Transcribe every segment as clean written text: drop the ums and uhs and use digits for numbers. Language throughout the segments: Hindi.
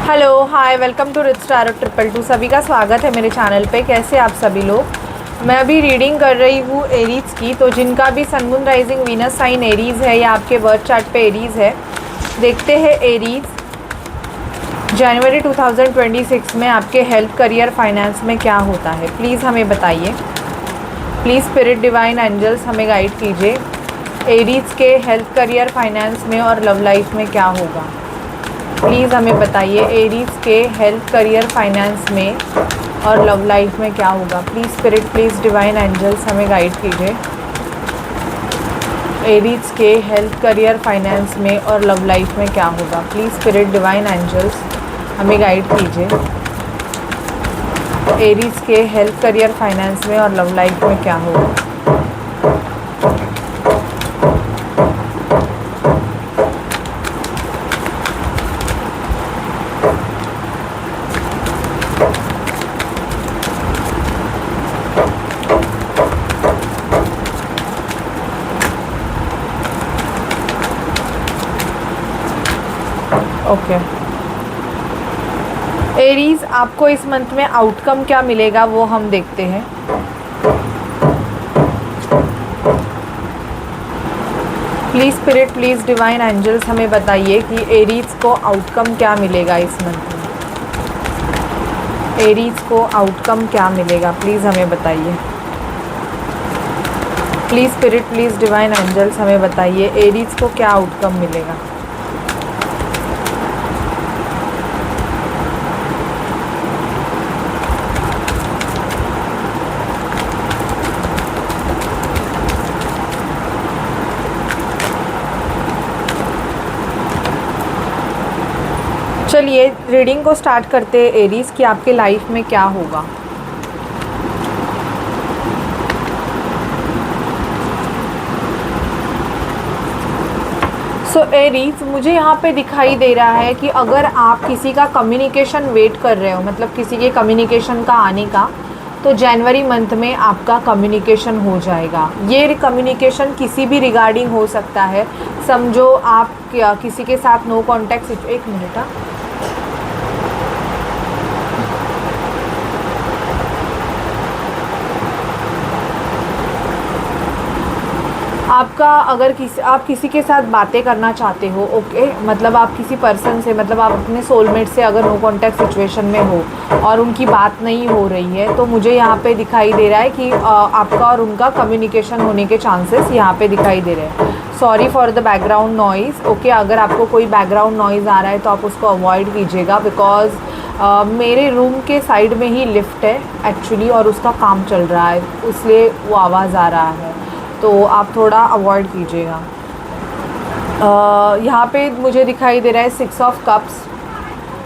Hello hi welcome to rich star triple two. सभी का स्वागत है मेरे चैनल पे। कैसे आप सभी लोग। मैं अभी रीडिंग कर रही हूँ एरीज की। तो जिनका भी sun moon rising Venus sign Aries है या आपके बर्थ चार्ट पे एरीज है, देखते हैं एरीज जनवरी 2026 में आपके हेल्थ, करियर, फाइनेंस में क्या होता है। प्लीज़ हमें बताइए। प्लीज़ स्पिरिट डिवाइन एंजल्स हमें गाइड कीजिए। एरीज के हेल्थ, करियर, फाइनेंस में और लव लाइफ में क्या होगा। प्लीज़ हमें बताइए एरीज के हेल्थ, करियर, फाइनेंस में और लव लाइफ में क्या होगा। Please spirit, please divine angels हमें गाइड कीजिए। एरीज के हेल्थ, करियर, फाइनेंस में और लव लाइफ में क्या होगा। प्लीज़ स्पिरिट डिवाइन एंजल्स हमें गाइड कीजिए। एरीज के हेल्थ, करियर, फाइनेंस में और लव लाइफ में क्या होगा। ओके एरीज, आपको इस मंथ में आउटकम क्या मिलेगा वो हम देखते हैं। Please spirit, please divine angels हमें बताइए कि एरीज को आउटकम क्या मिलेगा इस मंथ में। एरीज को आउटकम क्या मिलेगा, प्लीज़ हमें बताइए। Please spirit, please divine angels हमें बताइए एरीज को क्या आउटकम मिलेगा। चलिए रीडिंग को स्टार्ट करते हैं एरीज कि आपके लाइफ में क्या होगा। सो एरीज, मुझे यहाँ पे दिखाई दे रहा है कि अगर आप किसी का कम्युनिकेशन वेट कर रहे हो, मतलब किसी के कम्युनिकेशन का आने का, तो जनवरी मंथ में आपका कम्युनिकेशन हो जाएगा। ये कम्युनिकेशन किसी भी रिगार्डिंग हो सकता है। समझो आप किसी के साथ नो कॉन्टैक्ट, एक मिनट, आपका अगर आप किसी के साथ बातें करना चाहते हो, ओके, मतलब आप किसी पर्सन से, मतलब आप अपने सोलमेट से अगर नो कॉन्टैक्ट सिचुएशन में हो और उनकी बात नहीं हो रही है, तो मुझे यहाँ पे दिखाई दे रहा है कि आपका और उनका कम्युनिकेशन होने के चांसेस यहाँ पे दिखाई दे रहे हैं। Sorry for the background noise. Okay, अगर आपको कोई बैकग्राउंड नॉइज़ आ रहा है तो आप उसको अवॉइड कीजिएगा, बिकॉज मेरे रूम के साइड में ही लिफ्ट है एक्चुअली और उसका काम चल रहा है, इसलिए वो आवाज़ आ रहा है, तो आप थोड़ा अवॉइड कीजिएगा। यहाँ पे मुझे दिखाई दे रहा है 6 ऑफ कप्स।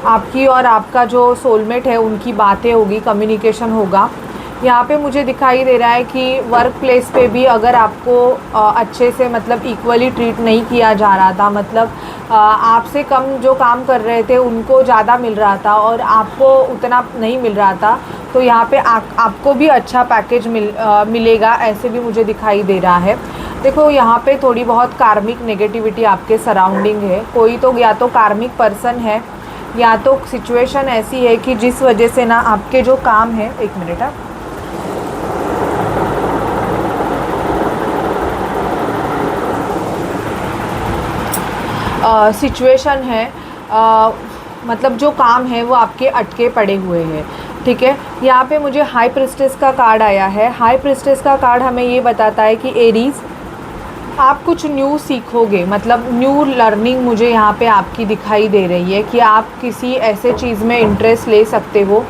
आपकी और आपका जो सोलमेट है उनकी बातें होगी, कम्युनिकेशन होगा। यहाँ पे मुझे दिखाई दे रहा है कि वर्क प्लेस पे भी अगर आपको अच्छे से, मतलब इक्वली ट्रीट नहीं किया जा रहा था, मतलब आपसे कम जो काम कर रहे थे उनको ज़्यादा मिल रहा था और आपको उतना नहीं मिल रहा था, तो यहाँ पे आपको भी अच्छा पैकेज मिलेगा, ऐसे भी मुझे दिखाई दे रहा है। देखो यहाँ पे थोड़ी बहुत कार्मिक नेगेटिविटी आपके सराउंडिंग है। कोई तो या तो कार्मिक पर्सन है या तो सिचुएशन ऐसी है कि जिस वजह से ना आपके जो काम है, एक मिनट, सिचुएशन है, मतलब जो काम है वो आपके अटके पड़े हुए हैं। ठीक है, यहाँ पे मुझे हाई प्रिस्टेस का कार्ड आया है। हाई प्रिस्टेस का कार्ड हमें ये बताता है कि एरीज, आप कुछ न्यू सीखोगे, मतलब न्यू लर्निंग मुझे यहाँ पे आपकी दिखाई दे रही है कि आप किसी ऐसे चीज़ में इंटरेस्ट ले सकते हो।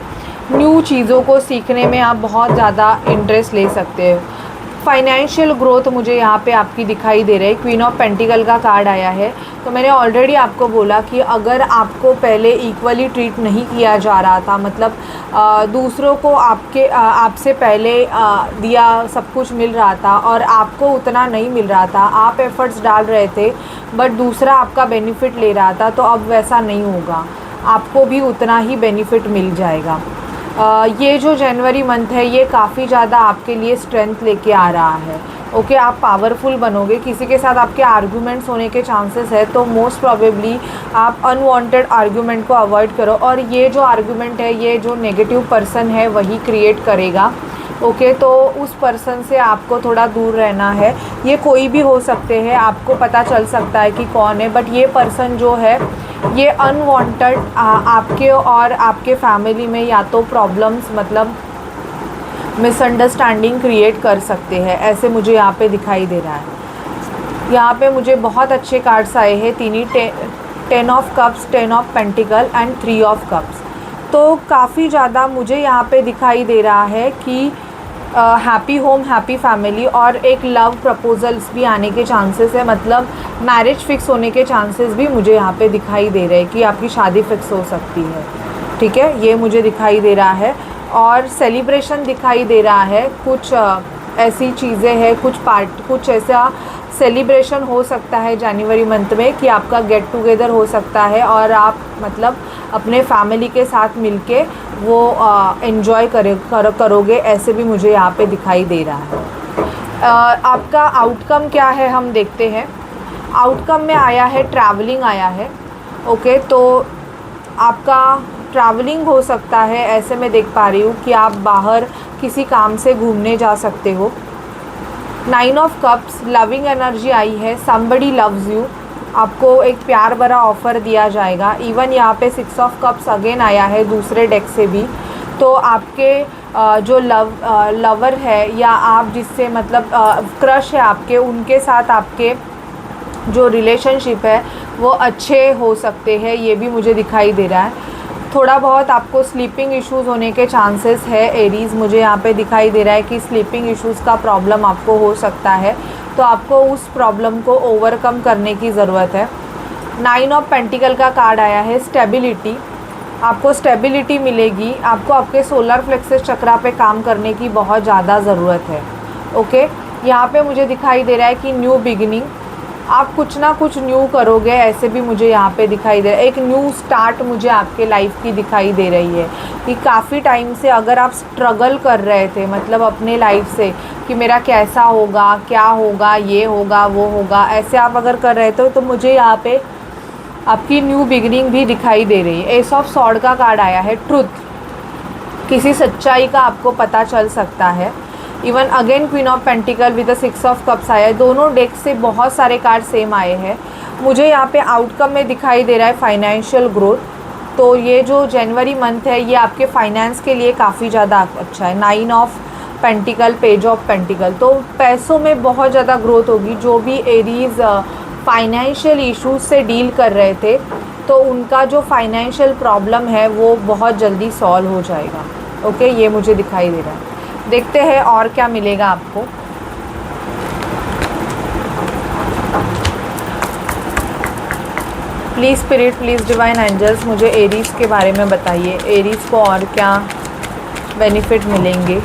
न्यू चीज़ों को सीखने में आप बहुत ज़्यादा इंटरेस्ट ले सकते हो। फाइनेंशियल ग्रोथ मुझे यहाँ पे आपकी दिखाई दे रही है। क्वीन ऑफ पेंटिकल का कार्ड आया है। तो मैंने ऑलरेडी आपको बोला कि अगर आपको पहले इक्वली ट्रीट नहीं किया जा रहा था, मतलब दूसरों को आपसे पहले दिया सब कुछ मिल रहा था और आपको उतना नहीं मिल रहा था, आप एफ़र्ट्स डाल रहे थे बट दूसरा आपका बेनिफिट ले रहा था, तो अब वैसा नहीं होगा, आपको भी उतना ही बेनिफिट मिल जाएगा। ये जो जनवरी मंथ है ये काफ़ी ज़्यादा आपके लिए स्ट्रेंथ लेके आ रहा है। ओके आप पावरफुल बनोगे। किसी के साथ आपके आर्गूमेंट्स होने के चांसेस है, तो मोस्ट प्रोबेबली आप अनवांटेड आर्गूमेंट को अवॉइड करो। और ये जो आर्गूमेंट है, ये जो नेगेटिव पर्सन है वही क्रिएट करेगा। ओके तो उस पर्सन से आपको थोड़ा दूर रहना है। ये कोई भी हो सकते हैं, आपको पता चल सकता है कि कौन है, बट ये पर्सन जो है ये अनवांटेड आपके और आपके फैमिली में या तो प्रॉब्लम्स मतलब मिसअंडरस्टैंडिंग क्रिएट कर सकते हैं, ऐसे मुझे यहाँ पे दिखाई दे रहा है। यहाँ पे मुझे बहुत अच्छे कार्ड्स आए हैं, तीन 10 of cups, 10 of pentacle and 3 of cups. तो काफ़ी ज़्यादा मुझे यहाँ पे दिखाई दे रहा है कि हैप्पी होम, हैप्पी फैमिली और एक लव प्रपोजल्स भी आने के चांसेस है, मतलब मैरिज फिक्स होने के चांसेस भी मुझे यहाँ पे दिखाई दे रहे हैं कि आपकी शादी फिक्स हो सकती है। ठीक है, ये मुझे दिखाई दे रहा है। और सेलिब्रेशन दिखाई दे रहा है, कुछ ऐसी चीज़ें हैं, कुछ ऐसा सेलिब्रेशन हो सकता है जनवरी मंथ में कि आपका गेट टुगेदर हो सकता है और आप मतलब अपने फैमिली के साथ मिलके वो एंजॉय करोगे, ऐसे भी मुझे यहाँ पे दिखाई दे रहा है। आपका आउटकम क्या है हम देखते हैं। आउटकम में आया है ट्रैवलिंग आया है। ओके तो आपका ट्रैवलिंग हो सकता है, ऐसे मैं देख पा रही हूँ कि आप बाहर किसी काम से घूमने जा सकते हो। 9 ऑफ कप्स, लविंग एनर्जी आई है, समबडी लव्स यू, आपको एक प्यार भरा ऑफ़र दिया जाएगा। इवन यहाँ पे 6 ऑफ कप्स अगेन आया है दूसरे डेक से भी। तो आपके जो लवर है या आप जिससे मतलब क्रश है आपके, उनके साथ आपके जो रिलेशनशिप है वो अच्छे हो सकते हैं, ये भी मुझे दिखाई दे रहा है। थोड़ा बहुत आपको स्लीपिंग इश्यूज़ होने के चांसेस है एरीज़, मुझे यहाँ पे दिखाई दे रहा है कि स्लीपिंग इश्यूज़ का प्रॉब्लम आपको हो सकता है, तो आपको उस प्रॉब्लम को ओवरकम करने की ज़रूरत है। 9 ऑफ पेंटिकल का कार्ड आया है, स्टेबिलिटी, आपको स्टेबिलिटी मिलेगी। आपको आपके सोलर प्लेक्सस चक्रा पे काम करने की बहुत ज़्यादा ज़रूरत है। ओके यहाँ पे मुझे दिखाई दे रहा है कि न्यू बिगिनिंग, आप कुछ ना कुछ न्यू करोगे, ऐसे भी मुझे यहाँ पे दिखाई दे रहा है। एक न्यू स्टार्ट मुझे आपके लाइफ की दिखाई दे रही है कि काफ़ी टाइम से अगर आप स्ट्रगल कर रहे थे मतलब अपने लाइफ से कि मेरा कैसा होगा, क्या होगा, ये होगा, वो होगा, ऐसे आप अगर कर रहे थे तो मुझे यहाँ पे आपकी न्यू बिगिनिंग भी दिखाई दे रही है। एस ऑफ सॉर्ड का कार्ड आया है, ट्रुथ, किसी सच्चाई का आपको पता चल सकता है। Even again queen of pentacle with 6 of cups आया है। दोनों डेक से बहुत सारे कार्ड सेम आए हैं। मुझे यहाँ पे आउटकम में दिखाई दे रहा है फाइनेंशियल ग्रोथ, तो ये जो जनवरी मंथ है ये आपके फाइनेंस के लिए काफ़ी ज़्यादा अच्छा है। 9 of pentacle, page of pentacle, तो पैसों में बहुत ज़्यादा ग्रोथ होगी। जो भी एरीज़ फाइनेंशियल इश्यूज से डील कर रहे थे तो उनका जो फाइनेंशियल प्रॉब्लम है वो बहुत जल्दी सॉल्व हो जाएगा। ओके ये मुझे दिखाई दे रहा है। देखते हैं और क्या मिलेगा आपको। Please spirit, please divine angels, मुझे एरीज़ के बारे में बताइए। एरीज़ को और क्या बेनिफिट मिलेंगे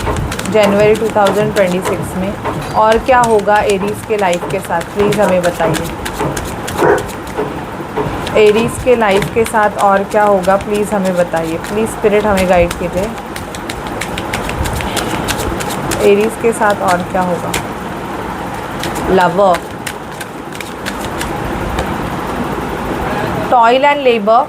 जनवरी 2026 में, और क्या होगा एरीज़ के लाइफ के साथ, प्लीज़ हमें बताइए। एरीज़ के लाइफ के साथ और क्या होगा प्लीज़ हमें बताइए। प्लीज़ स्पिरिट हमें गाइड कीजिए। एरीज़ के साथ और क्या होगा। Lover, toil and labour,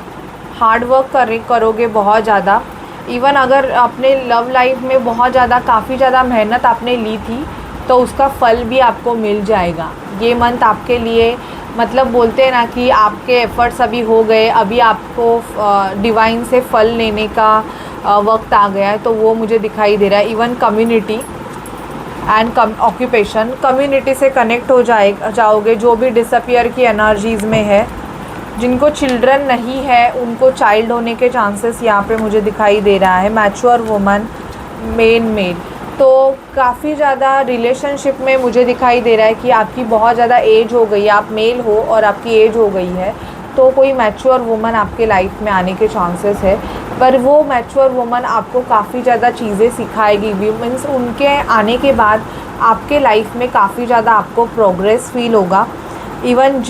hard work करोगे बहुत ज़्यादा। इवन अगर अपने लव लाइफ में बहुत ज़्यादा काफ़ी ज़्यादा मेहनत आपने ली थी तो उसका फल भी आपको मिल जाएगा। ये मंथ आपके लिए मतलब बोलते हैं ना कि आपके एफ़र्ट्स अभी हो गए, अभी आपको डिवाइन से फल लेने का वक्त आ गया है, तो वो मुझे दिखाई दे रहा है। Even community and occupation, community से कनेक्ट हो जाओगे। जो भी डिसअपियर की एनर्जीज़ में है, जिनको चिल्ड्रन नहीं है उनको चाइल्ड होने के चांसेस यहाँ पे मुझे दिखाई दे रहा है। मैच्योर वुमन, मेल, तो काफ़ी ज़्यादा रिलेशनशिप में मुझे दिखाई दे रहा है कि आपकी बहुत ज़्यादा एज हो गई है, आप मेल हो और आपकी एज हो गई है, तो कोई मैच्योर वुमन आपके लाइफ में आने के चांसेस है। पर वो मैच्योर वुमन आपको काफ़ी ज़्यादा चीज़ें सिखाएगी भी, मीन्स उनके आने के बाद आपके लाइफ में काफ़ी ज़्यादा आपको प्रोग्रेस फील होगा। इवन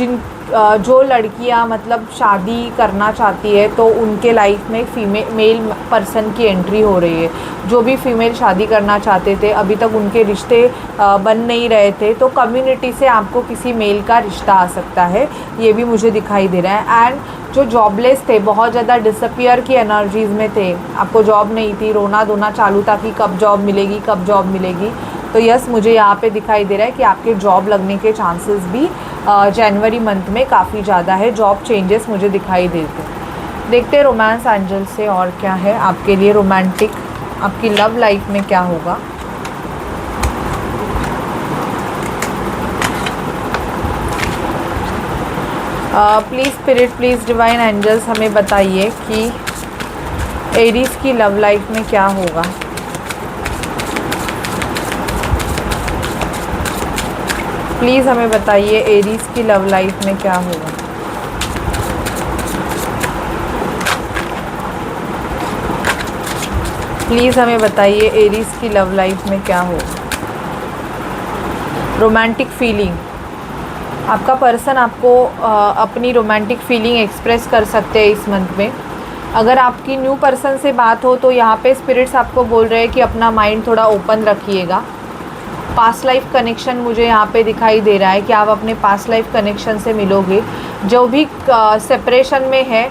जो लड़कियां मतलब शादी करना चाहती है तो उनके लाइफ में मेल पर्सन की एंट्री हो रही है। जो भी फीमेल शादी करना चाहते थे, अभी तक उनके रिश्ते बन नहीं रहे थे, तो कम्युनिटी से आपको किसी मेल का रिश्ता आ सकता है, ये भी मुझे दिखाई दे रहा है। एंड जो जॉबलेस थे, बहुत ज़्यादा डिसअपियर की एनर्जीज़ में थे, आपको जॉब नहीं थी, रोना धोना चालू था कि कब जॉब मिलेगी, कब जॉब मिलेगी, तो यस मुझे यहाँ पे दिखाई दे रहा है कि आपके जॉब लगने के चांसेस भी जनवरी मंथ में काफ़ी ज़्यादा है। जॉब चेंजेस मुझे दिखाई देते। देखते हैं रोमांस एंजल से और क्या है आपके लिए रोमांटिक, आपकी लव लाइफ में क्या होगा। Please spirit, please divine angels हमें बताइए कि एरीज की लव लाइफ में क्या होगा। प्लीज़ हमें बताइए एरीज की लव लाइफ में क्या होगा। प्लीज़ हमें बताइए एरीज की लव लाइफ में क्या होगा। रोमांटिक फीलिंग, आपका पर्सन आपको अपनी रोमांटिक फीलिंग एक्सप्रेस कर सकते हैं इस मंथ में। अगर आपकी न्यू पर्सन से बात हो तो यहाँ पे स्पिरिट्स आपको बोल रहे हैं कि अपना माइंड थोड़ा ओपन रखिएगा। पास्ट लाइफ कनेक्शन मुझे यहाँ पे दिखाई दे रहा है कि आप अपने पास्ट लाइफ कनेक्शन से मिलोगे। जो भी सेपरेशन में है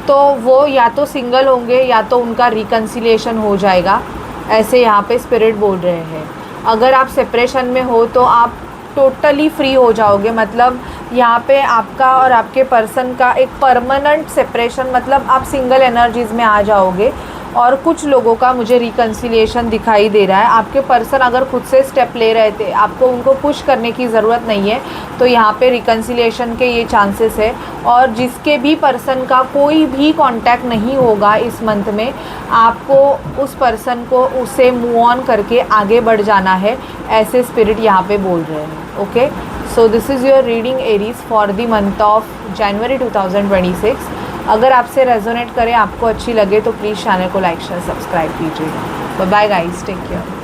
तो वो या तो सिंगल होंगे या तो उनका रिकन्सिलिएशन हो जाएगा, ऐसे यहाँ पे स्पिरिट बोल रहे हैं। अगर आप सेपरेशन में हो तो आप टोटली फ्री हो जाओगे, मतलब यहाँ पे आपका और आपके पर्सन का एक परमानेंट सेपरेशन, मतलब आप सिंगल एनर्जीज़ में आ जाओगे। और कुछ लोगों का मुझे रिकन्सिलिएशन दिखाई दे रहा है। आपके पर्सन अगर खुद से स्टेप ले रहे थे, आपको उनको पुश करने की ज़रूरत नहीं है, तो यहाँ पे रिकन्सिलिएशन के ये चांसेस है। और जिसके भी पर्सन का कोई भी कांटेक्ट नहीं होगा इस मंथ में, आपको उस पर्सन को उससे मूव ऑन करके आगे बढ़ जाना है, ऐसे स्पिरिट यहाँ पे बोल रहे हैं। Okay, so this is your reading Aries for the month of January 2026। अगर आपसे रेजोनेट करे, आपको अच्छी लगे तो प्लीज़ चैनल को लाइक शेयर सब्सक्राइब कीजिएगा। Bye bye guys, take care.